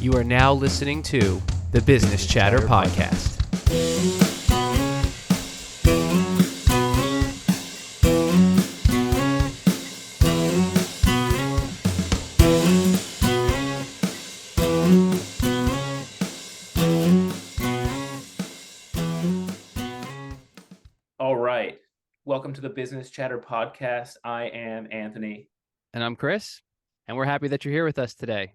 You are now listening to the Business Chatter Podcast. All right. Welcome to the Business Chatter Podcast. I am Anthony. And I'm Chris, and we're happy that you're here with us today.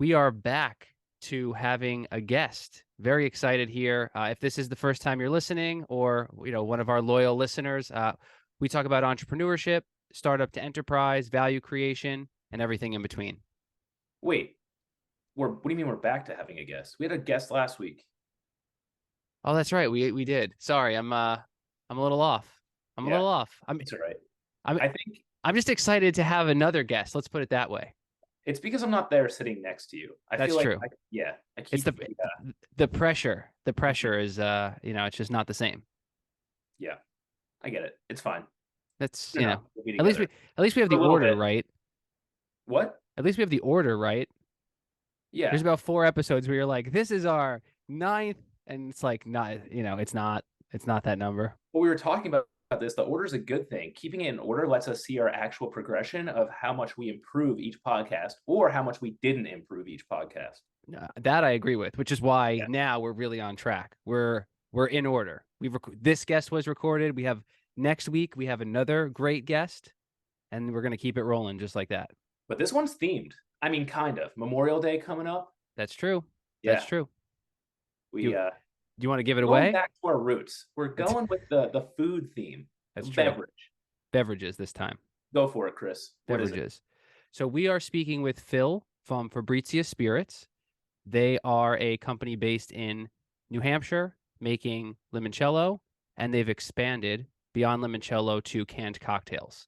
We are back to having a guest. Very excited here. If this is the first time you're listening, or one of our loyal listeners, we talk about entrepreneurship, startup to enterprise, value creation, and everything in between. Wait, what do you mean we're back to having a guest? We had a guest last week. Oh, that's right. We did. Sorry, I'm a little off. I'm a little off. It's all right. I think I'm just excited to have another guest. Let's put it that way. it's because I'm not there sitting next to you. I That's feel like true. It's the pressure. The pressure is it's just not the same. Yeah, I get it. It's fine. That's we'll at least we have the order right. What? At least we have the order right. Yeah. There's about 4 episodes where you're like, this is our 9th, and it's like not. It's not that number. Well, we were talking about this. The order is a good thing. Keeping it in order lets us see our actual progression of how much we improve each podcast or how much we didn't improve each podcast. That I agree with, which is why now we're really on track. We're in order. This guest was recorded. We have next week. We have another great guest, and we're going to keep it rolling just like that. But this one's themed. I mean, kind of. Memorial Day coming up. That's true. Yeah. That's true. Do you want to give it going away? Back to our roots. We're going with the food theme. That's true. Beverages this time. Go for it, Chris. What Beverages. is it? So we are speaking with Phil from Fabrizia Spirits. They are a company based in New Hampshire making limoncello, and they've expanded beyond limoncello to canned cocktails.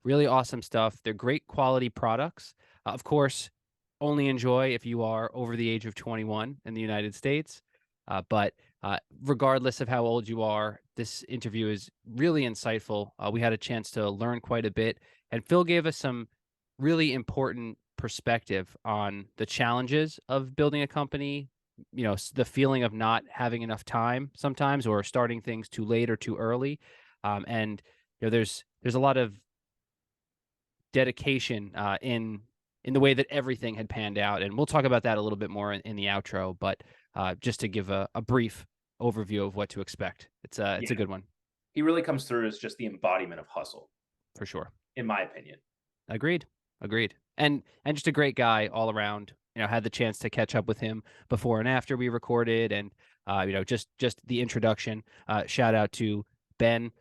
Really awesome stuff. They're great quality products. Of course, only enjoy if you are over the age of 21 in the United States. But regardless of how old you are, this interview is really insightful. We had a chance to learn quite a bit, and Phil gave us some really important perspective on the challenges of building a company, the feeling of not having enough time sometimes, or starting things too late or too early. And there's a lot of dedication in the way that everything had panned out. And we'll talk about that a little bit more in the outro, but just to give a brief overview of what to expect. It's a good one. He really comes through as just the embodiment of hustle. For sure. In my opinion. Agreed. And just a great guy all around. Had the chance to catch up with him before and after we recorded, and just the introduction. Shout out to Ben,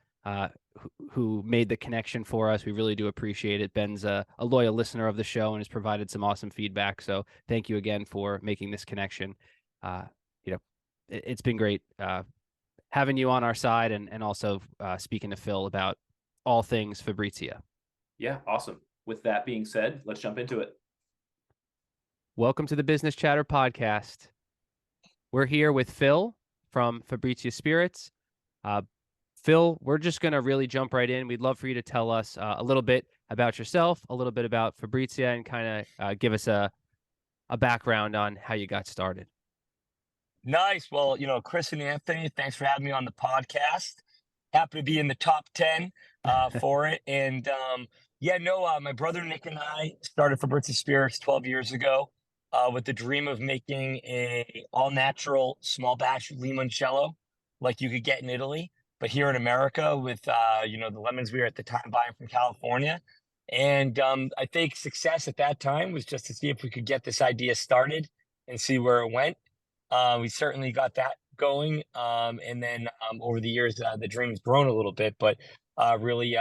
who made the connection for us. We really do appreciate it. Ben's a loyal listener of the show and has provided some awesome feedback. So thank you again for making this connection. It's been great having you on our side, and also speaking to Phil about all things Fabrizia. Yeah, awesome. With that being said, let's jump into it. Welcome to the Business Chatter Podcast. We're here with Phil from Fabrizia Spirits. Phil, we're just going to really jump right in. We'd love for you to tell us a little bit about yourself, a little bit about Fabrizia, and kind of give us a background on how you got started. Nice. Well, Chris and Anthony, thanks for having me on the podcast. Happy to be in the top 10 for it. And my brother Nick and I started Fabrizia Spirits 12 years ago with the dream of making a all-natural small batch limoncello like you could get in Italy, but here in America with, the lemons we were at the time buying from California. And I think success at that time was just to see if we could get this idea started and see where it went. We certainly got that going. And then over the years, the dream's grown a little bit, but really,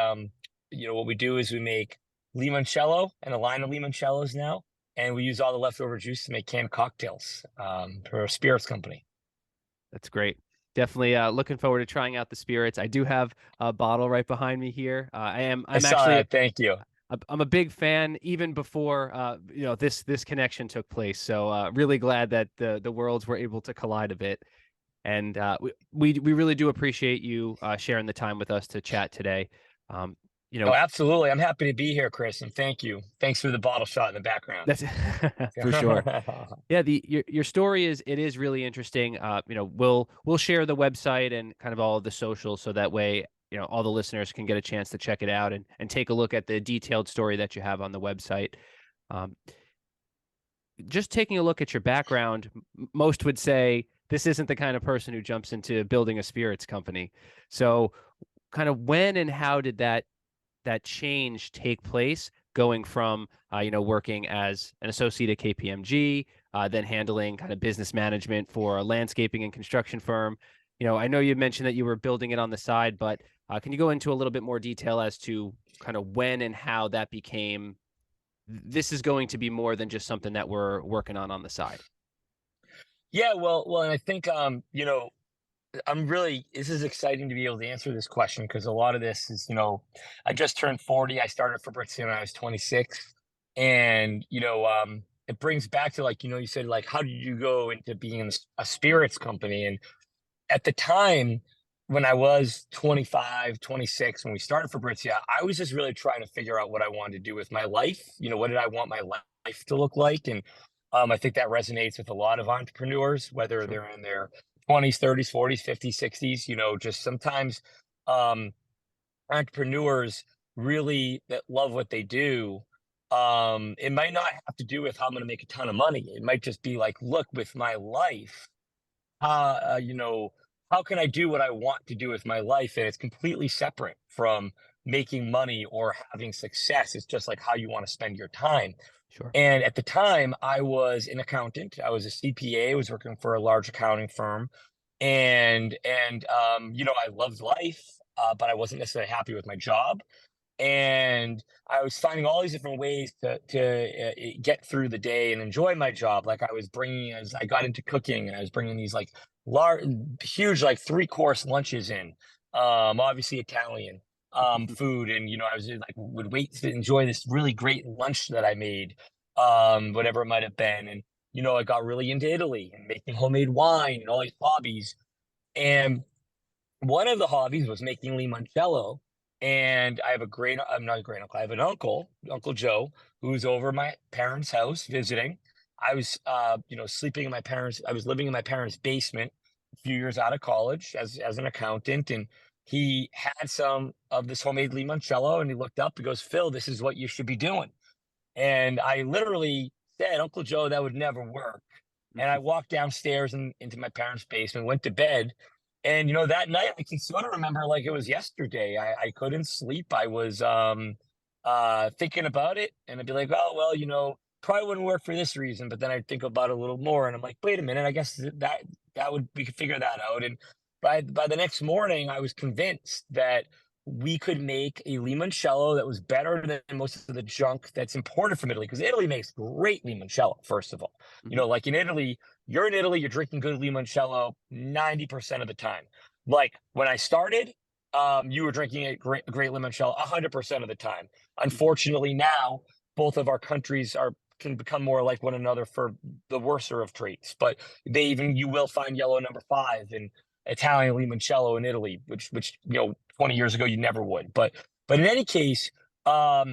what we do is we make limoncello and a line of limoncellos now, and we use all the leftover juice to make canned cocktails for a spirits company. That's great. Definitely looking forward to trying out the spirits. I do have a bottle right behind me here. Thank you. I'm a big fan even before this connection took place. So really glad that the worlds were able to collide a bit, and we really do appreciate you sharing the time with us to chat today. you No, know, absolutely. I'm happy to be here, Chris, and thank you. Thanks for the bottle shot in the background. that's for sure. Yeah, your story is really interesting. You know, we'll share the website and kind of all of the socials so that way, you know, all the listeners can get a chance to check it out and take a look at the detailed story that you have on the website. Um, just taking a look at your background, most would say this isn't the kind of person who jumps into building a spirits company. So, kind of when and how did that change take place, going from you know, working as an associate at KPMG, then handling kind of business management for a landscaping and construction firm? You know, I know you mentioned that you were building it on the side, but can you go into a little bit more detail as to kind of when and how that became, this is going to be more than just something that we're working on the side? Yeah, well, and I think, this is exciting to be able to answer this question because a lot of this is, I just turned 40. I started Fabrizia when I was 26. And, it brings back to, like, you said, like, how did you go into being in a spirits company? And at the time when I was 25, 26, when we started Fabrizia, I was just really trying to figure out what I wanted to do with my life. What did I want my life to look like? And I think that resonates with a lot of entrepreneurs, whether Sure. they're in their 20s, 30s, 40s, 50s, 60s. Just sometimes um, entrepreneurs really that love what they do. It might not have to do with how I'm going to make a ton of money. It might just be like, look, with my life, uh, you know, how can I do what I want to do with my life? And it's completely separate from making money or having success. It's just like how you want to spend your time. Sure. And at the time, I was an accountant. I was a CPA. I was working for a large accounting firm, and I loved life, but I wasn't necessarily happy with my job. And I was finding all these different ways to get through the day and enjoy my job. Like I was bringing, as I got into cooking, and I was bringing these like large, huge, like 3-course lunches in, obviously Italian food, and I was like would wait to enjoy this really great lunch that I made, whatever it might have been, and I got really into Italy and making homemade wine and all these hobbies, and one of the hobbies was making limoncello. And I have I'm not a great uncle. I have an uncle, Uncle Joe, who's over my parents' house visiting. I was, sleeping in my parents. I was living in my parents' basement a few years out of college as an accountant, and he had some of this homemade limoncello. And he looked up. He goes, "Phil, this is what you should be doing." And I literally said, "Uncle Joe, that would never work." And I walked downstairs and into my parents' basement, went to bed. And that night I can sort of remember like it was yesterday. I couldn't sleep. I was thinking about it, and I'd be like, "Oh well, probably wouldn't work for this reason." But then I'd think about it a little more, and I'm like, "Wait a minute, I guess that would we could figure that out." And by the next morning, I was convinced that we could make a limoncello that was better than most of the junk that's imported from Italy, because Italy makes great limoncello, first of all. Mhm. Like in Italy, you're in Italy, you're drinking good limoncello 90% of the time. Like when I started, you were drinking a great limoncello 100% of the time. Unfortunately, now both of our countries can become more like one another for the worser of traits. But you will find yellow number 5 and Italian limoncello in Italy, which 20 years ago you never would. But in any case, I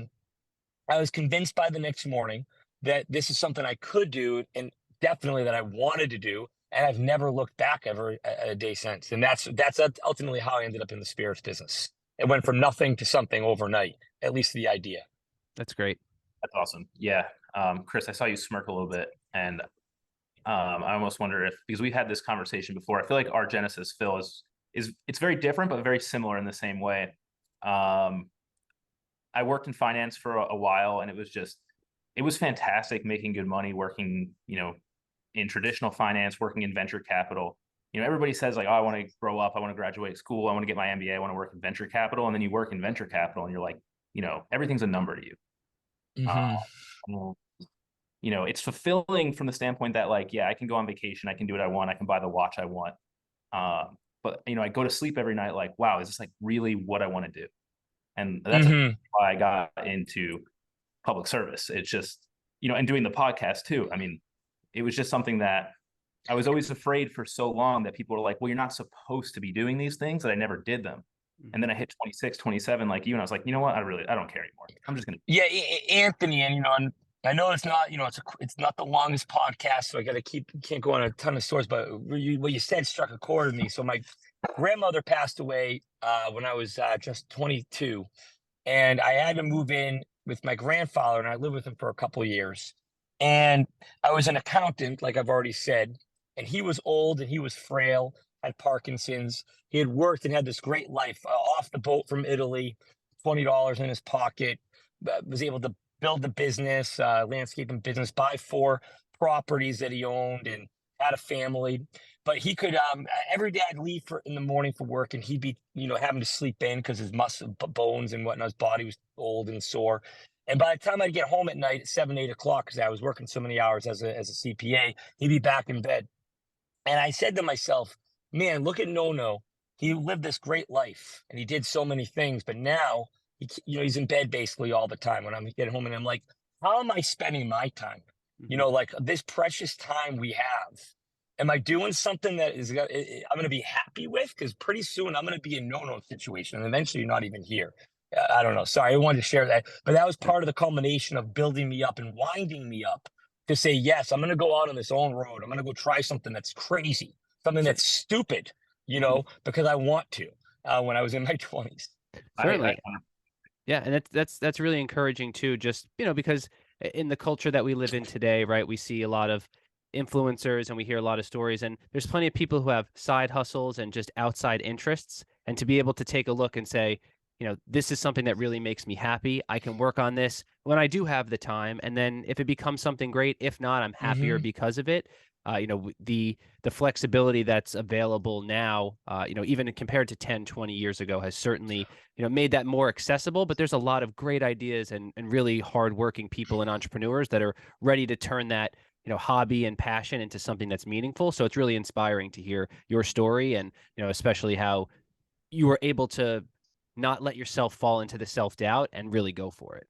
was convinced by the next morning that this is something I could do, and definitely that I wanted to do. And I've never looked back ever a day since. And that's ultimately how I ended up in the spirits business. It went from nothing to something overnight, at least the idea. That's great. That's awesome. Yeah. Chris, I saw you smirk a little bit, and I almost wonder if, because we've had this conversation before, I feel like our genesis, Phil, is it's very different, but very similar in the same way. I worked in finance for a while, and it was fantastic making good money working, in traditional finance, working in venture capital. Everybody says like, "Oh, I want to grow up. I want to graduate school. I want to get my MBA. I want to work in venture capital." And then you work in venture capital and you're like, everything's a number to you. Hmm. Well, it's fulfilling from the standpoint that like, yeah, I can go on vacation. I can do what I want. I can buy the watch I want. But I go to sleep every night like, wow, is this like really what I want to do? And that's Hmm. why I got into public service. It's just, and doing the podcast too. I mean, it was just something that I was always afraid for so long that people were like, well, you're not supposed to be doing these things, that I never did them. And then I hit 26, 27, like you, and I was like, you know what? I don't care anymore. I'm just going to. Yeah, Anthony, and I know it's not, it's not the longest podcast, so I got to can't go on a ton of stories, but what you said struck a chord with me. So my grandmother passed away when I was just 22, and I had to move in with my grandfather, and I lived with him for a couple of years. And I was an accountant, like I've already said, and he was old and he was frail, had Parkinson's. He had worked and had this great life off the boat from Italy, $20 in his pocket, was able to build the business, landscaping business, buy 4 properties that he owned, and had a family. But he could every day I'd leave in the morning for work, and he'd be having to sleep in because his muscle bones and whatnot, his body was old and sore. And by the time I'd get home at night at 7, 8 o'clock, because I was working so many hours as a CPA, he'd be back in bed. And I said to myself, man, look at No. He lived this great life and he did so many things, but now he's in bed basically all the time when I'm getting home, and I'm like, how am I spending my time? Like this precious time we have. Am I doing something that I'm going to be happy with? Because pretty soon I'm going to be in No situation, and eventually you're not even here. I don't know. Sorry, I wanted to share that, but that was part of the culmination of building me up and winding me up to say, yes, I'm going to go out on this own road. I'm going to go try something that's crazy, something that's stupid, because I want to. When I was in my 20s. Certainly. Yeah, and that's really encouraging too. Just because in the culture that we live in today, right, we see a lot of influencers and we hear a lot of stories, and there's plenty of people who have side hustles and just outside interests, and to be able to take a look and say, this is something that really makes me happy. I can work on this when I do have the time, and then if it becomes something great, if not, I'm happier because of it. The flexibility that's available now, even compared to 10, 20 years ago, has certainly, made that more accessible. But there's a lot of great ideas and really hardworking people and entrepreneurs that are ready to turn that, hobby and passion into something that's meaningful. So it's really inspiring to hear your story, and, especially how you were able to not let yourself fall into the self-doubt and really go for it.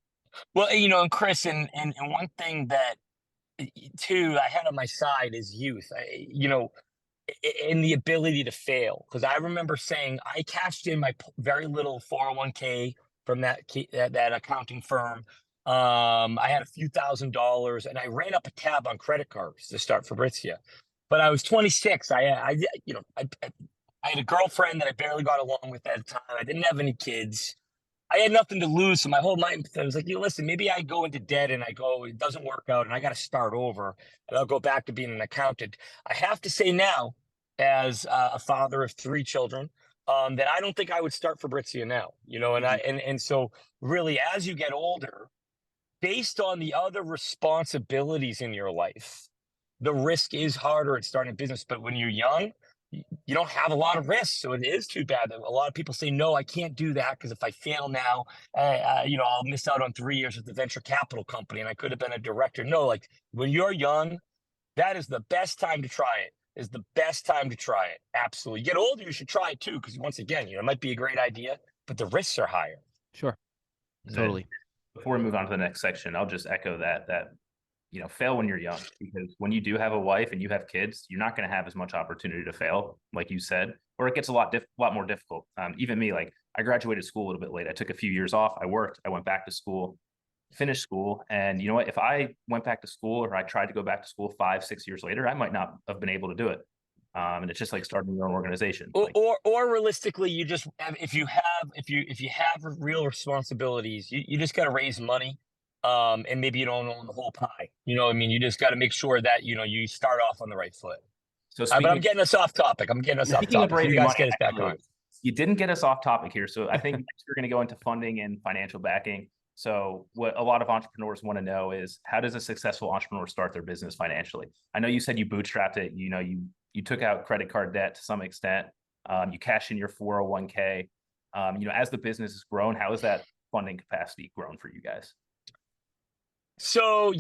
Well, and Chris, and one thing that too I had on my side is youth. In the ability to fail, because I remember saying I cashed in my very little 401k from that accounting firm. I had a few $1,000s, and I ran up a tab on credit cards to start Fabrizia. But I was 26. I had a girlfriend that I barely got along with at the time. I didn't have any kids. I had nothing to lose. So my whole mind was like, listen, maybe I go into debt and it doesn't work out and I got to start over and I'll go back to being an accountant. I have to say now, as a father of 3 children, that I don't think I would start Fabrizia now, and so really, as you get older, based on the other responsibilities in your life, the risk is harder at starting a business. But when you're young, you don't have a lot of risks, so it is too bad that a lot of people say, no, I can't do that because if I fail now, I'll miss out on 3 years with the venture capital company and I could have been a director. No, like when you're young, that is the best time to try it. Is the best time to try it. Absolutely. You get older, you should try it too, because once again, it might be a great idea, but the risks are higher. Sure. Totally. Before we move on to the next section, I'll just echo that fail when you're young, because when you do have a wife and you have kids, you're not going to have as much opportunity to fail, like you said, or it gets a lot more difficult. Even me, like I graduated school a little bit late. I took a few years off. I worked. I went back to school, finished school, and you know what? If I went back to school or I tried to go back to school 5, 6 years later, I might not have been able to do it. And it's just like starting your own organization. Or realistically, you just if you have real responsibilities, you just got to raise money. And maybe you don't own the whole pie. You just got to make sure that, you start off on the right foot. So but I'm getting us off topic. Speaking of raising money, get us back on. You didn't get us off topic here. So I think we're going to go into funding and financial backing. So what a lot of entrepreneurs want to know is, how does a successful entrepreneur start their business financially? I know you said you bootstrapped it. You took out credit card debt to some extent. You cashed in your 401k. As the business has grown, how has that funding capacity grown for you guys? So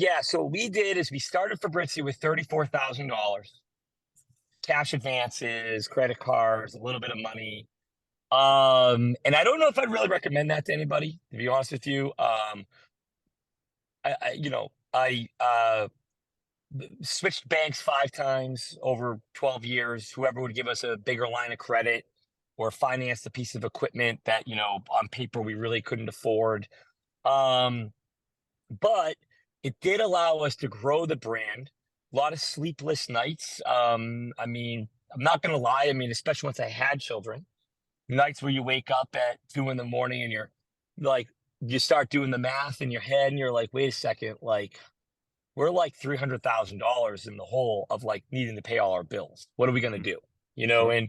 we did is we started Fabrizia with $34,000, cash advances, credit cards, a little bit of money. And I don't know if I'd really recommend that to anybody, to be honest with you. I switched banks 5 times over 12 years. Whoever would give us a bigger line of credit. or financed a piece of equipment that, on paper we really couldn't afford. Um, but it did allow us to grow the brand. A lot of sleepless nights. I mean, I'm not gonna lie. I mean, especially once I had children, nights where you wake up at 2 in the morning and you're like, you start doing the math in your head and you're like, wait a second, like we're like $300,000 in the hole of like needing to pay all our bills. What are we gonna Mhm. do? Sure.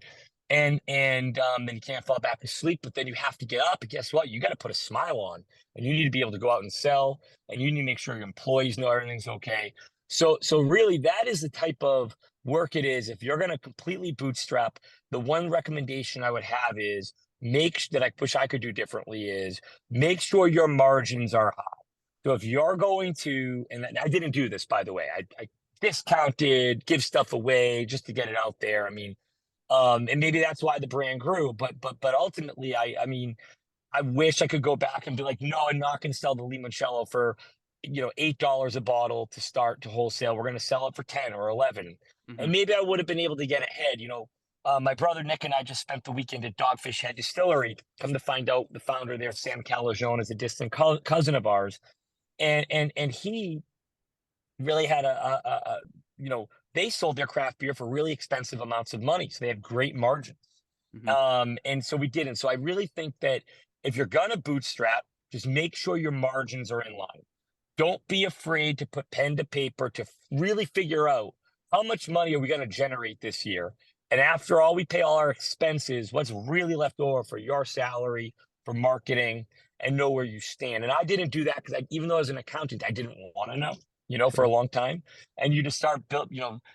Then you can't fall back asleep, but then you have to get up. And guess what? You got to put a smile on, and you need to be able to go out and sell, and you need to make sure your employees know everything's okay. So really, that is the type of work it is. If you're gonna completely bootstrap, the one recommendation I would have is that I wish I could do differently is make sure your margins are high. So if you're going to, and I didn't do this, by the way, I discounted, give stuff away just to get it out there. I mean, and maybe that's why the brand grew. But ultimately, I mean, I wish I could go back and be like, no, I'm not going to sell the limoncello for, $8 a bottle to start to wholesale. We're going to sell it for 10 or 11, Hmm. and maybe I would have been able to get ahead. My brother Nick and I just spent the weekend at Dogfish Head Distillery. Come to find out, the founder there, Sam Calagione, is a distant cousin of ours, and he really had they sold their craft beer for really expensive amounts of money, so they have great margins. Hmm. And so we did, and so I really think that if you're gonna bootstrap, just make sure your margins are in line. Don't be afraid to put pen to paper to really figure out how much money are we gonna generate this year, and after all, we pay all our expenses, what's really left over for your salary, for marketing, and know where you stand. And I didn't do that because even though I was an accountant, I didn't want to know, for a Sure. long time. And you just start build,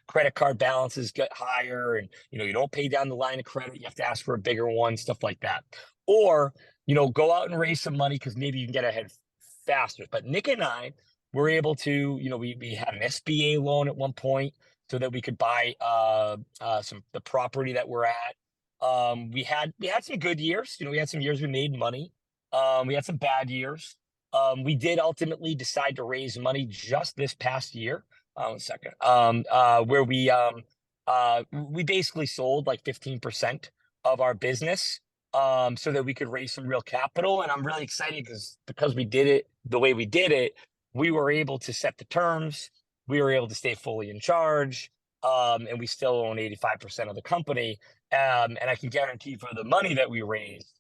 credit card balances get higher, and you don't pay down the line of credit. You have to ask for a bigger one, stuff like that. Or go out and raise some money because maybe you can get ahead faster. But Nick and I were able to, we had an SBA loan at one point so that we could buy the property that we're at. We had some good years. We had some years we made money. We had some bad years. We did ultimately decide to raise money just this past year. One second. Where we basically sold like 15% of our business, so that we could raise some real capital. And I'm really excited because we did it the way we did it. We were able to set the terms. We were able to stay fully in charge, and we still own 85% of the company. And I can guarantee for the money that we raised,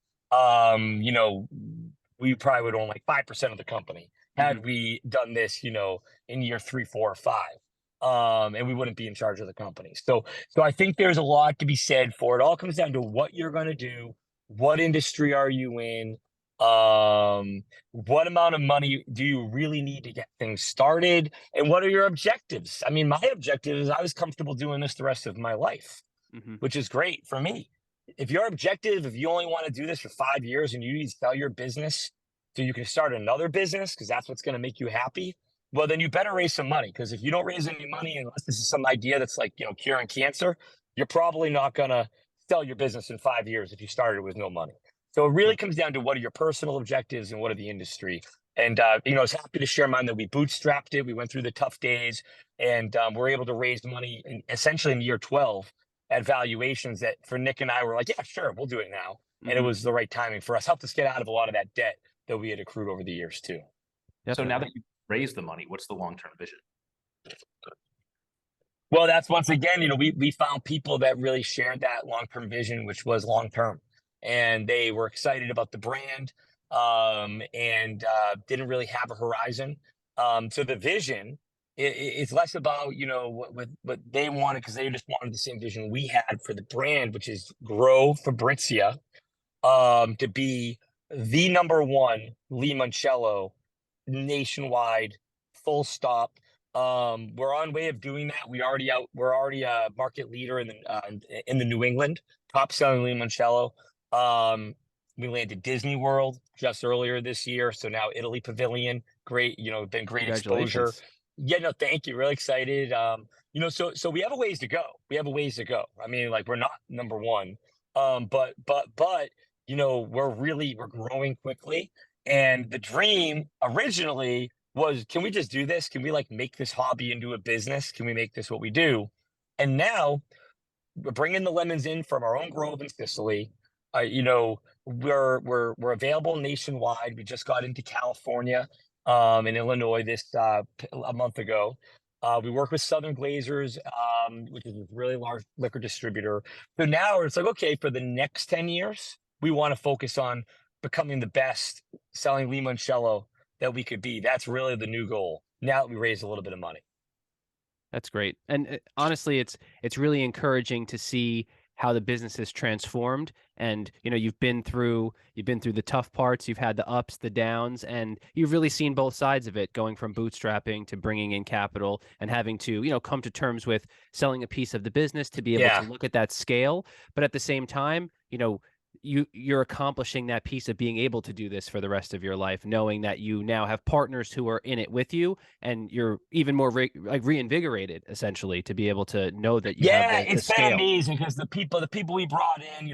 we probably would own like 5% of the company Hmm. had we done this, in year 3, 4, or 5. And we wouldn't be in charge of the company. So I think there's a lot to be said for it. All comes down to what you're going to do. What industry are you in? What amount of money do you really need to get things started? And what are your objectives? I mean, my objective is I was comfortable doing this the rest of my life, Hmm. which is great for me. If your objective, if you only want to do this for 5 years and you need to sell your business so you can start another business because that's what's going to make you happy, well, then you better raise some money. Because if you don't raise any money, unless this is some idea that's like, curing cancer, you're probably not going to sell your business in 5 years if you started with no money. So it really Sure. comes down to what are your personal objectives and what are the industry. And, I was happy to share mine that we bootstrapped it. We went through the tough days, and we're able to raise money essentially in year 12 at valuations that for Nick and I were like, yeah, sure, we'll do it now. And it Hmm. was the right timing for us, helped us get out of a lot of that debt that we had accrued over the years too. So now Definitely. that you've raised the money, what's the long-term vision? Well, that's once again, we found people that really shared that long-term vision, which was long-term, and they were excited about the brand, and didn't really have a horizon. So the vision is less about what they wanted because they just wanted the same vision we had for the brand, which is grow Fabrizia, to be the number one limoncello nationwide, full stop. We're on way of doing that. We're already a market leader in the New England top selling limoncello. We landed Disney World just earlier this year, so now Italy Pavilion. Great, been great exposure. Congratulations. Yeah, no, thank you. Really excited. So we have a ways to go. We have a ways to go. I mean, like we're not number one, but we're growing quickly. And the dream originally was, can we just do this? Can we like make this hobby into a business? Can we make this what we do? And now we're bringing the lemons in from our own grove in Sicily. You know, we're available nationwide. We just got into California, in Illinois a month ago. We work with Southern Glazers, which is a really large liquor distributor. So now it's like, okay, for the next 10 years, we want to focus on becoming the best selling limoncello that we could be. That's really the new goal. Now that we raised a little bit of money. That's great. And honestly, it's really encouraging to see how the business has transformed. And you've been through the tough parts, you've had the ups, the downs, and you've really seen both sides of it, going from bootstrapping to bringing in capital and having to come to terms with selling a piece of the business to be able to Yeah. look at that scale. But at the same time, you're accomplishing that piece of being able to do this for the rest of your life, knowing that you now have partners who are in it with you, and you're even more reinvigorated, essentially, to be able to know that you have Yeah, the it's been scale. amazing because the people we brought in,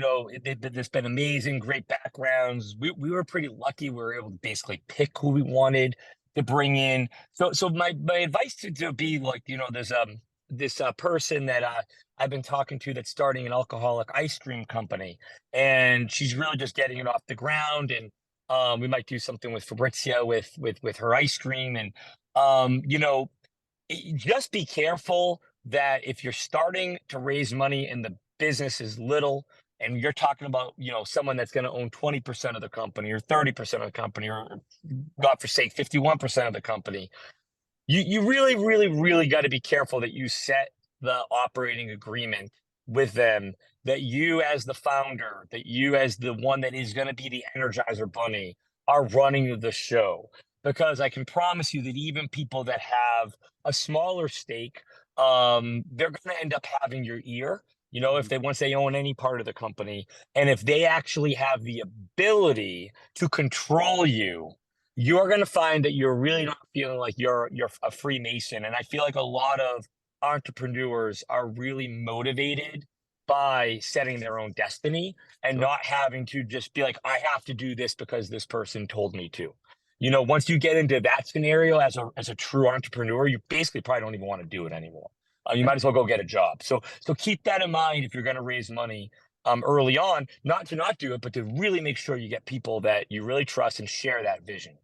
there's been amazing, great backgrounds. We were pretty lucky. We were able to basically pick who we wanted to bring in. So my advice to be like, there's this person that I've been talking to that's starting an alcoholic ice cream company, and she's really just getting it off the ground. And we might do something with Fabrizia with her ice cream, and just be careful that if you're starting to raise money and the business is little, and you're talking about someone that's going to own 20% of the company or 30% of the company, or God forsake 51% of the company, you really really really got to be careful that you set the operating agreement with them, that you as the founder, that you as the one that is going to be the energizer bunny are running the show. Because I can promise you that even people that have a smaller stake, they're going to end up having your ear, if Mhm. they once they own any part of the company. And if they actually have the ability to control you, you're going to find that you're really not feeling like you're a Freemason. And I feel like a lot of entrepreneurs are really motivated by setting their own destiny and Sure. not having to just be like, I have to do this because this person told me to. Once you get into that scenario as a true entrepreneur, you basically probably don't even want to do it anymore. You Yeah, might as well go get a job. So keep that in mind if you're going to raise money early on, not to not do it, but to really make sure you get people that you really trust and share that vision.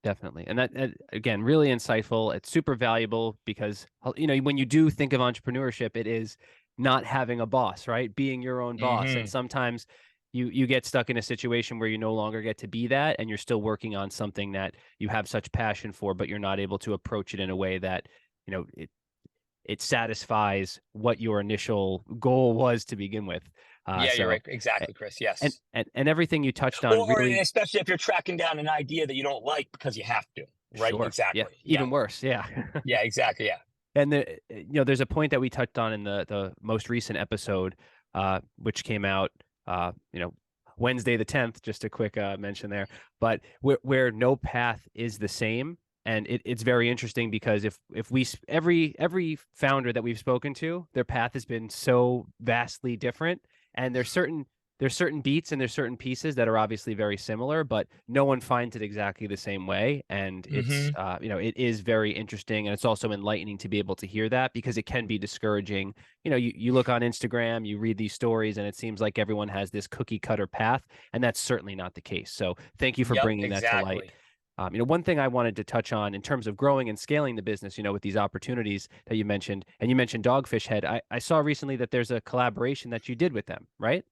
definitely. And that, again, really insightful. It's super valuable because, when you do think of entrepreneurship, it is not having a boss, right? Being your own boss. And Hmm. sometimes you get stuck in a situation where you no longer get to be that, and you're still working on something that you have such passion for, but you're not able to approach it in a way that, it satisfies what your initial goal was to begin with. Yeah, you're So, right. a- Exactly, Chris. and, Yes. and everything you touched on Or really. especially if you're tracking down an idea that you don't like because you have to. Right. Sure. Yeah. Exactly. Yeah. Even worse. Yeah. Yeah. Exactly. Yeah. And there's a point that we touched on in the most recent episode, which came out, Wednesday the 10th. Just a quick mention there, but where no path is the same, and it's very interesting because if every founder that we've spoken to, their path has been so vastly different, and there's certain beats and there's certain pieces that are obviously very similar, but no one finds it exactly the same way. And it's, Hmm. it is very interesting. And it's also enlightening to be able to hear that, because it can be discouraging. You look on Instagram, you read these stories, and it seems like everyone has this cookie cutter path. And that's certainly not the case. So thank you for Yep. bringing that to light. Exactly. One thing I wanted to touch on in terms of growing and scaling the business, with these opportunities that you mentioned, and you mentioned Dogfish Head. I saw recently that there's a collaboration that you did with them, right?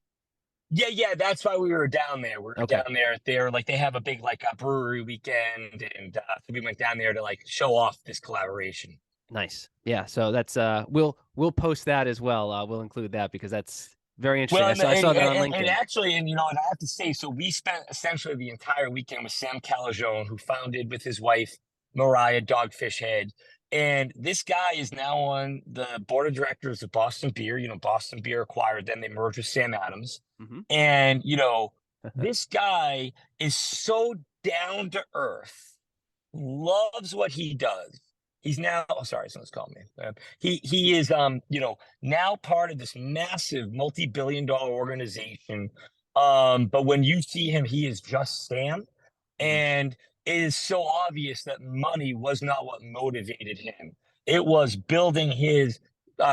Yeah, yeah, that's why we were down there. We were Okay. down there. They're like they have a big like a brewery weekend, and so we went down there to like show off this collaboration. Nice. Yeah. So that's we'll post that as well. We'll include that because that's very interesting. Well, I and saw I and, saw that on and, and LinkedIn. actually, and I have to say, so we spent essentially the entire weekend with Sam Calagione, who founded with his wife Mariah Dogfish Head, and this guy is now on the board of directors of Boston Beer. Boston Beer acquired them; they merged with Sam Adams, Hmm. and this guy is so down to earth, loves what he does. He's now, oh, sorry, someone's calling me. He is, now part of this massive multi-billion-dollar organization. But when you see him, he is just Sam, Hmm. and it is so obvious that money was not what motivated him. It was building his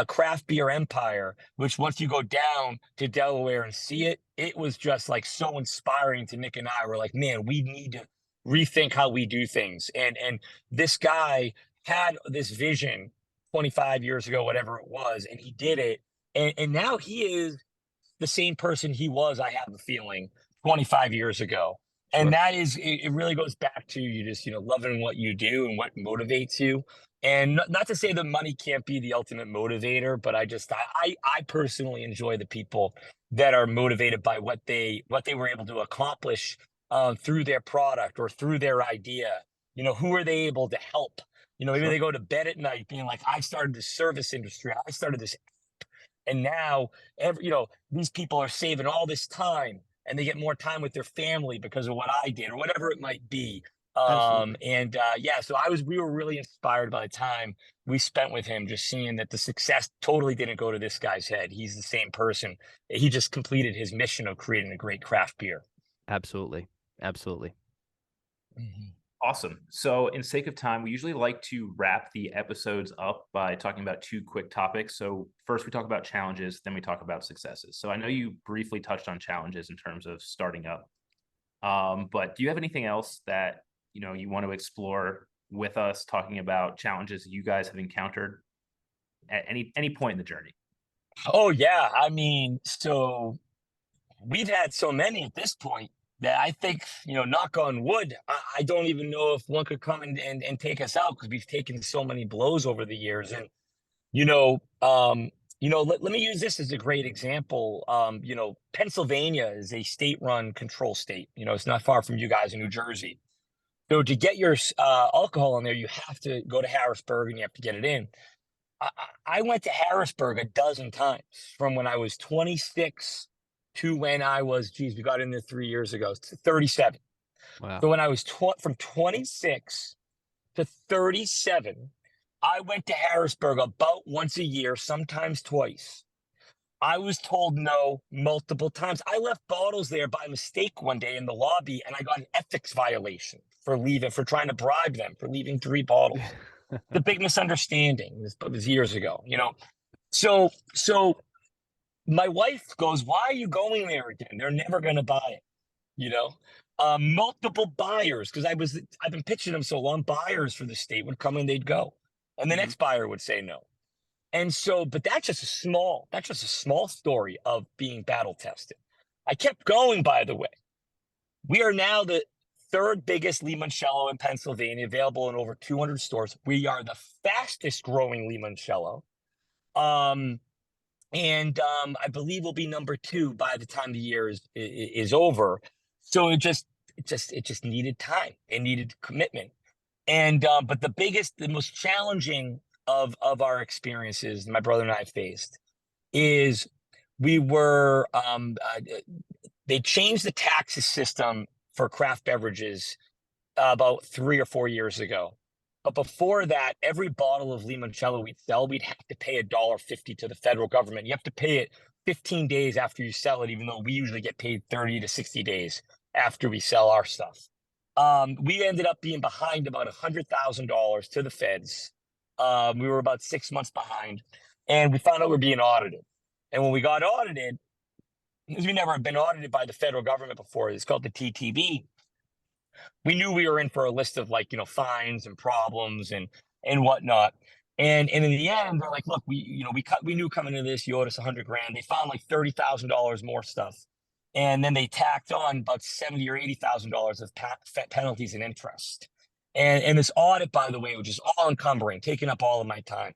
craft beer empire, which once you go down to Delaware and see it, it was just like so inspiring to Nick and I. Were like, man, we need to rethink how we do things. And this guy had this vision 25 years ago, whatever it was, and he did it. And now he is the same person he was, I have a feeling, 25 years ago. And Sure. that is, it really goes back to you just, loving what you do and what motivates you. And not to say that money can't be the ultimate motivator, but I personally enjoy the people that are motivated by what they were able to accomplish through their product or through their idea. Who are they able to help? Maybe Sure. they go to bed at night being like, I started the service industry, I started this, and now these people are saving all this time and they get more time with their family because of what I did or whatever it might be. Absolutely. So we were really inspired by the time we spent with him, just seeing that the success totally didn't go to this guy's head. He's the same person. He just completed his mission of creating a great craft beer. Absolutely. Absolutely. Mhm. Awesome. So in sake of time, we usually like to wrap the episodes up by talking about two quick topics. So first we talk about challenges, then we talk about successes. So I know you briefly touched on challenges in terms of starting up. But do you have anything else that, you want to explore with us, talking about challenges you guys have encountered at any point in the journey? Oh yeah. I mean, so we've had so many at this point that I think, knock on wood, I don't even know if one could come and take us out because we've taken so many blows over the years. And, let me use this as a great example. Pennsylvania is a state-run control state. It's not far from you guys in New Jersey. So to get your alcohol in there, you have to go to Harrisburg and you have to get it in. I went to Harrisburg a dozen times from when I was 26 to when I was, geez, we got in there 3 years ago, to 37. Wow. So when I was from 26 to 37, I went to Harrisburg about once a year, sometimes twice. I was told no multiple times. I left bottles there by mistake one day in the lobby, and I got an ethics violation for leaving, for trying to bribe them, for leaving 3 bottles. The big misunderstanding. This was years ago, So my wife goes, "Why are you going there again? They're never going to buy it." Multiple buyers, because I've been pitching them so long. Buyers for the state would come and they'd go, and the Mhm. next buyer would say no. And so, but that's just a small story of being battle tested. I kept going, by the way. We are now the third biggest limoncello in Pennsylvania, available in over 200 stores. We are the fastest growing limoncello. I believe we'll be number 2 by the time the year is over. So it just needed time. It needed commitment. But the most challenging of our experiences, my brother and I faced, is we were they changed the taxes system for craft beverages about 3 or 4 years ago. But before that, every bottle of limoncello we'd sell, we'd have to pay $1.50 to the federal government. You have to pay it 15 days after you sell it, even though we usually get paid 30 to 60 days after we sell our stuff. We ended up being behind about $100,000 to the feds. We were about 6 months behind, and we found out we were being audited. And when we got audited, because we never had been audited by the federal government before, it's called the TTB. We knew we were in for a list of fines and problems and whatnot. And in the end, they're like, look, we knew coming into this, you owed us $100,000. They found like $30,000 more stuff. And then they tacked on about $70,000 or $80,000 of penalties and interest. And this audit, by the way, was just all encumbering, taking up all of my time.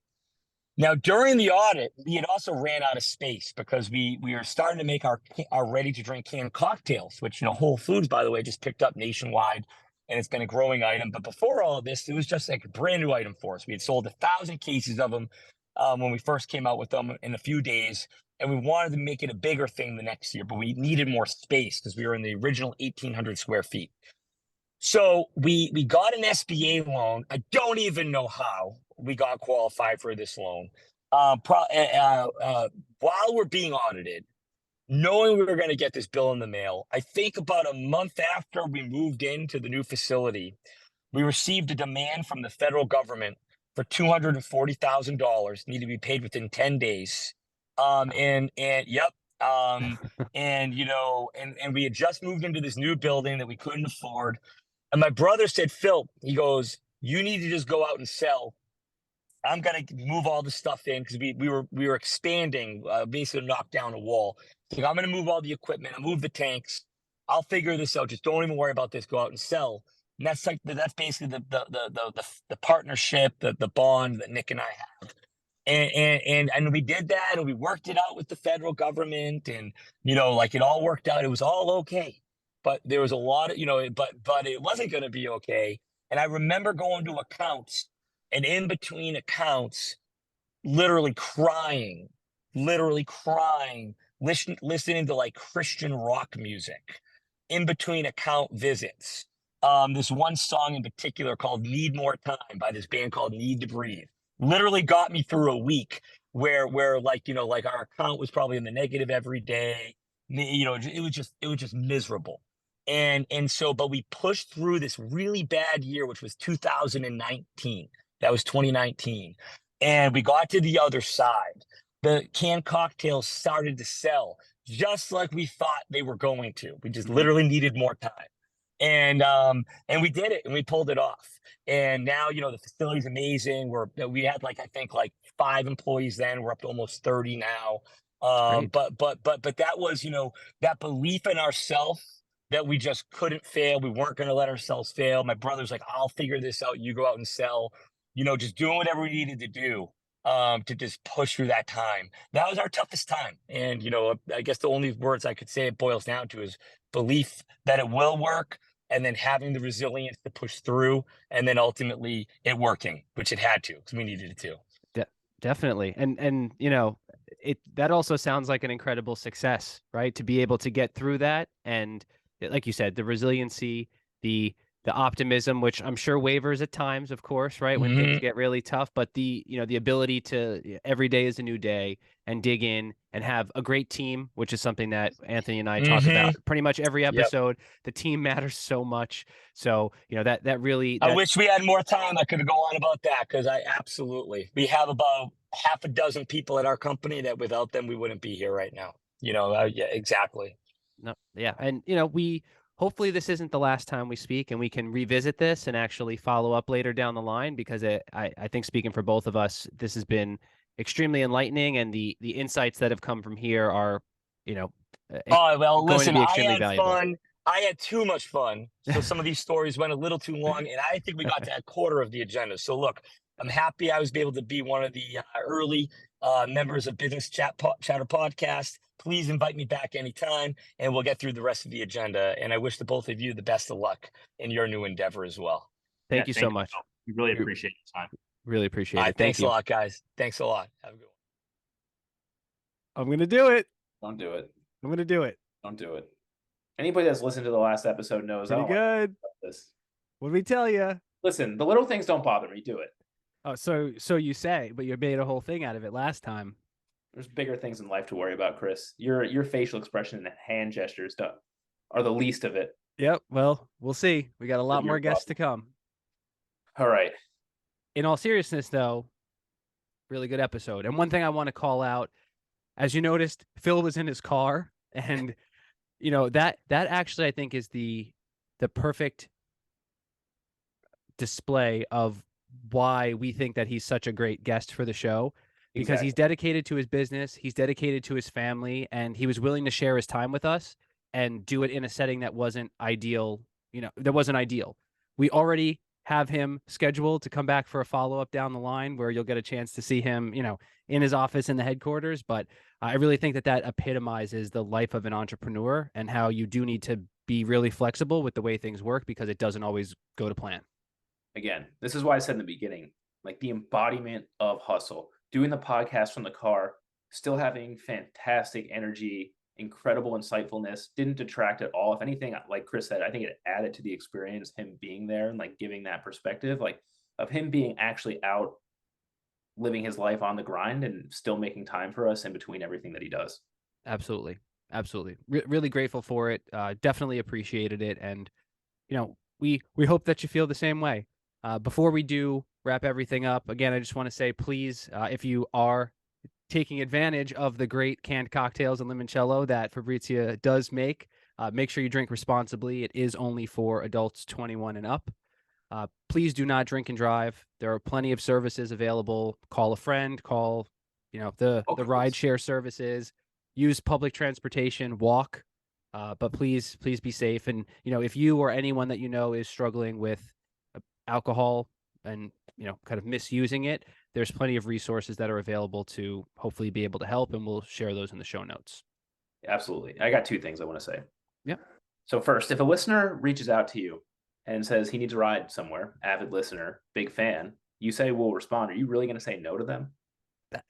Now, during the audit, we had also ran out of space because we were starting to make our ready-to-drink canned cocktails, which, Whole Foods, by the way, just picked up nationwide, and it's been a growing item. But before all of this, it was just like a brand new item for us. We had sold 1,000 cases of them when we first came out with them in a few days, and we wanted to make it a bigger thing the next year, but we needed more space because we were in the original 1,800 square feet. So we got an SBA loan. I don't even know how we got qualified for this loan. While we're being audited, knowing we were going to get this bill in the mail, I think about a month after we moved into the new facility, we received a demand from the federal government for $240,000, need to be paid within 10 days. And yep. And you know, and we had just moved into this new building that we couldn't afford. And my brother said, Phil, he goes, you need to just go out and sell. I'm gonna move all the stuff in because we were expanding, basically knock down a wall. So I'm gonna move all the equipment, I'll move the tanks. I'll figure this out. Just don't even worry about this. Go out and sell. And that's like that's basically the partnership, the bond that Nick and I have. And we did that, and we worked it out with the federal government, and you know, like it all worked out. It was all okay, but there was a lot of, you know, but it wasn't going to be okay. And I remember going to accounts, and in between accounts, literally crying, listening to like Christian rock music in between account visits. This one song in particular called Need More Time by this band called Need to Breathe literally got me through a week where like, you know, like our account was probably in the negative every day. You know, it was just miserable. And so, but we pushed through this really bad year, which was 2019. That was 2019. And we got to the other side. The canned cocktails started to sell just like we thought they were going to. We just literally needed more time. And we did it, and we pulled it off. And now, you know, the facility's amazing. We had like, I think like 5 employees then. We're up to almost 30 now. Great. But that was, you know, that belief in ourselves that we just couldn't fail. We weren't going to let ourselves fail. My brother's like, I'll figure this out. You go out and sell, you know, just doing whatever we needed to do to just push through that time. That was our toughest time. And, you know, I guess the only words I could say it boils down to is belief that it will work, and then having the resilience to push through, and then ultimately it working, which it had to, because we needed it to. Definitely. And you know, that also sounds like an incredible success, right? To be able to get through that, and like you said, the resiliency, the optimism, which I'm sure wavers at times, of course, right? When things get really tough, but you know, the ability to every day is a new day and dig in and have a great team, which is something that Anthony and I talk about pretty much every episode. The team matters so much. So, you know, that really, I wish we had more time. I could go on about that, because we have about half a dozen people at our company that without them, we wouldn't be here right now. You know, yeah, exactly. No, yeah. And, you know, hopefully this isn't the last time we speak, and we can revisit this and actually follow up later down the line, because I think, speaking for both of us, this has been extremely enlightening, and the insights that have come from here are, you know, Oh, well, going listen, to be I extremely had valuable. fun. I had too much fun. So some of these stories went a little too long, and I think we got to a quarter of the agenda. So look, I'm happy I was able to be one of the early members of Business Chatter Podcast. Please invite me back anytime, and we'll get through the rest of the agenda. And I wish the both of you the best of luck in your new endeavor as well. Thank you so much. We really appreciate your time. Really appreciate All it. right, thanks a lot, guys. Thanks a lot. Have a good one. I'm going to do it. Don't do it. I'm going to do it. Don't do it. Anybody that's listened to the last episode knows Pretty good. This. What did we tell you? Listen, the little things don't bother me. Do it. Oh, so you say, but you made a whole thing out of it last time. There's bigger things in life to worry about, Chris. Your facial expression and hand gestures are the least of it. Yep. Well, we'll see. We got a lot more guests to come. All right. In all seriousness, though, really good episode. And one thing I want to call out, as you noticed, Phil was in his car, and you know, that actually, I think, is the perfect display of why we think that he's such a great guest for the show, because he's dedicated to his business, he's dedicated to his family, and he was willing to share his time with us and do it in a setting that wasn't ideal. You know, that wasn't ideal. We already have him scheduled to come back for a follow-up down the line, where you'll get a chance to see him, you know, in his office in the headquarters. But I really think that epitomizes the life of an entrepreneur, and how you do need to be really flexible with the way things work, because it doesn't always go to plan. Again, this is why I said in the beginning, like the embodiment of hustle, doing the podcast from the car, still having fantastic energy, incredible insightfulness, didn't detract at all. If anything, like Chris said, I think it added to the experience, him being there and like giving that perspective, like of him being actually out living his life on the grind and still making time for us in between everything that he does. Absolutely. Absolutely. Really grateful for it. Definitely appreciated it. And, you know, we hope that you feel the same way. Before we do wrap everything up, again, I just want to say, please, if you are taking advantage of the great canned cocktails and limoncello that Fabrizia does make, make sure you drink responsibly. It is only for adults 21 and up. Please do not drink and drive. There are plenty of services available. Call a friend, call, the ride share services, use public transportation, walk. But please be safe. And, if you or anyone that is struggling with alcohol and, kind of misusing it, there's plenty of resources that are available to hopefully be able to help. And we'll share those in the show notes. Absolutely. I got two things I want to say. Yep. So first, if a listener reaches out to you and says he needs a ride somewhere, avid listener, big fan, you say we'll respond. Are you really going to say no to them?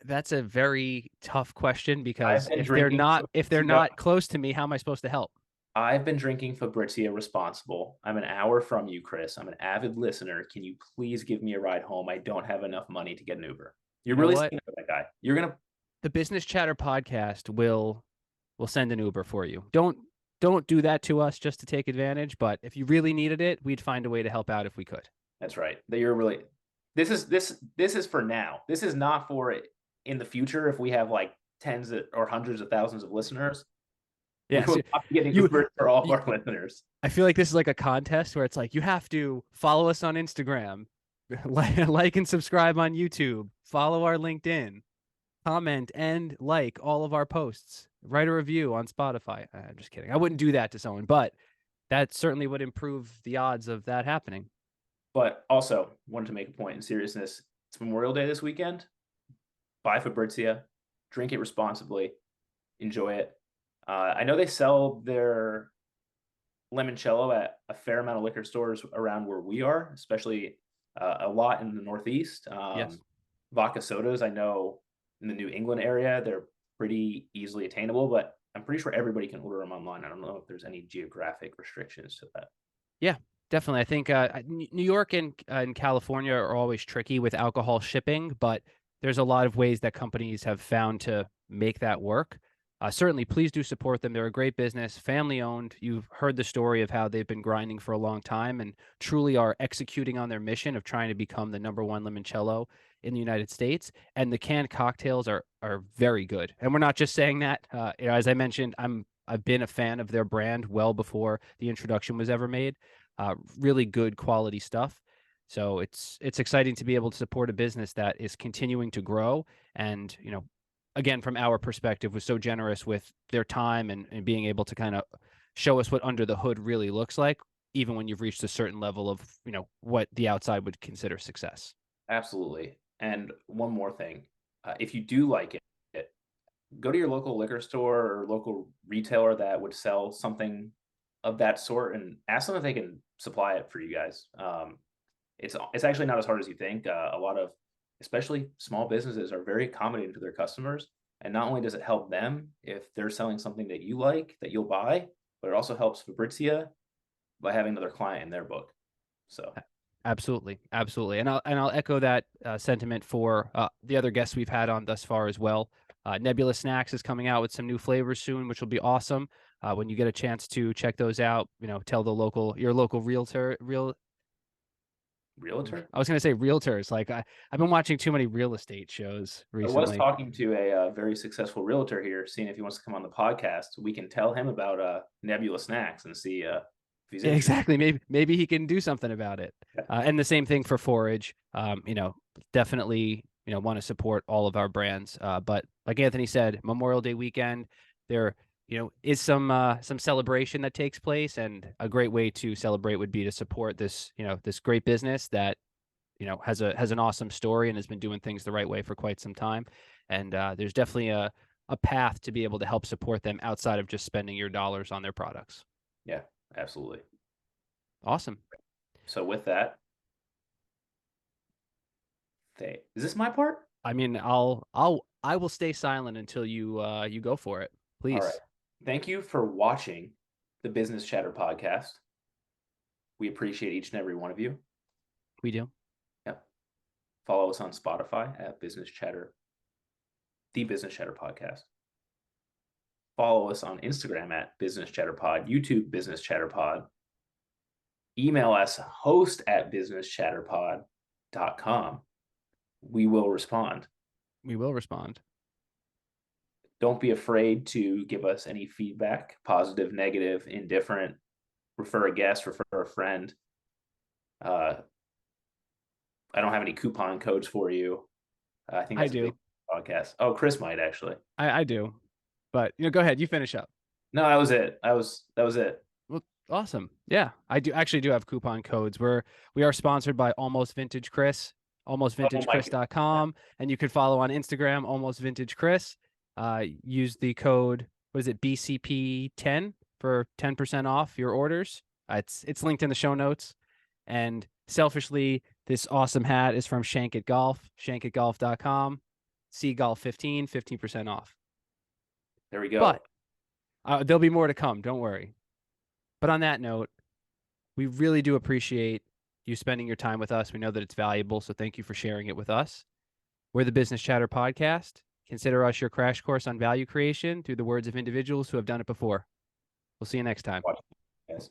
That's a very tough question, because been if they're drinking not close to me, how am I supposed to help? I've been drinking Fabrizia responsible. I'm an hour from you, Chris. I'm an avid listener. Can you please give me a ride home? I don't have enough money to get an Uber. You're You know really what? saying no to that guy. You're going to. The Business Chatter podcast will send an Uber for you. Don't do that to us just to take advantage. But if you really needed it, we'd find a way to help out if we could. That's right. That you're really. This is for now. This is not for it in the future. If we have like tens or hundreds of thousands of listeners, yeah, we will not be getting Uber for all of our listeners. I feel like this is like a contest where it's like, you have to follow us on Instagram, like and subscribe on YouTube, follow our LinkedIn, comment and like all of our posts, write a review on Spotify. I'm just kidding. I wouldn't do that to someone, but that certainly would improve the odds of that happening. But also wanted to make a point in seriousness. It's Memorial Day this weekend. Buy Fabrizia, drink it responsibly, enjoy it. I know they sell their limoncello at a fair amount of liquor stores around where we are, especially a lot in the Northeast. Yes. Vodka sodas, I know in the New England area, they're pretty easily attainable, but I'm pretty sure everybody can order them online. I don't know if there's any geographic restrictions to that. Yeah, definitely. I think New York and California are always tricky with alcohol shipping, but there's a lot of ways that companies have found to make that work. Certainly, please do support them. They're a great business, family owned. You've heard the story of how they've been grinding for a long time and truly are executing on their mission of trying to become the #1 limoncello in the United States. And the canned cocktails are very good. And we're not just saying that. As I mentioned, I've been a fan of their brand well before the introduction was ever made. Really good quality stuff. So it's exciting to be able to support a business that is continuing to grow and, again, from our perspective, was so generous with their time and being able to kind of show us what under the hood really looks like, even when you've reached a certain level of, what the outside would consider success. Absolutely. And one more thing, if you do like it, go to your local liquor store or local retailer that would sell something of that sort and ask them if they can supply it for you guys. It's actually not as hard as you think. A lot of, especially small businesses, are very accommodating to their customers. And not only does it help them if they're selling something that you like, that you'll buy, but it also helps Fabrizia by having another client in their book. So Absolutely. And I'll echo that sentiment for the other guests we've had on thus far as well. Nebula Snacks is coming out with some new flavors soon, which will be awesome. When you get a chance to check those out, tell your local realtor. I was going to say realtors. Like I've been watching too many real estate shows recently. I was talking to a very successful realtor here, seeing if he wants to come on the podcast. We can tell him about Nebula Snacks and see if he's interested. Exactly. Maybe he can do something about it. And the same thing for Forage. Definitely, want to support all of our brands. But like Anthony said, Memorial Day weekend, there is some celebration that takes place, and a great way to celebrate would be to support this this great business that has an awesome story and has been doing things the right way for quite some time. And there's definitely a path to be able to help support them outside of just spending your dollars on their products. Yeah, absolutely. Awesome. So with that, is this my part? I mean, I will stay silent until you go for it, please. All right. Thank you for watching the Business Chatter podcast. We appreciate each and every one of you. We do. Yep. Follow us on Spotify at Business Chatter, the Business Chatter podcast. Follow us on Instagram at Business Chatter Pod, YouTube Business Chatter Pod. Email us host@businesschatterpod. we will respond. We will respond. Don't be afraid to give us any feedback, positive, negative, indifferent. Refer a guest, refer a friend. I don't have any coupon codes for you. I think that's I do. a big podcast. Oh, Chris might actually. I do. But go ahead. You finish up. No, that was it. That was it. Well, awesome. Yeah, I do have coupon codes. We are sponsored by Almost Vintage Chris, almostvintagechris.com, and you could follow on Instagram, Almost Vintage Chris. Use the code, what is it, BCP10 for 10% off your orders. It's linked in the show notes. And selfishly, this awesome hat is from Shank at Golf, shankatgolf.com. Golf15, 15% off. There we go. But there'll be more to come. Don't worry. But on that note, we really do appreciate you spending your time with us. We know that it's valuable, so thank you for sharing it with us. We're the Business Chatter Podcast. Consider us your crash course on value creation through the words of individuals who have done it before. We'll see you next time. Yes.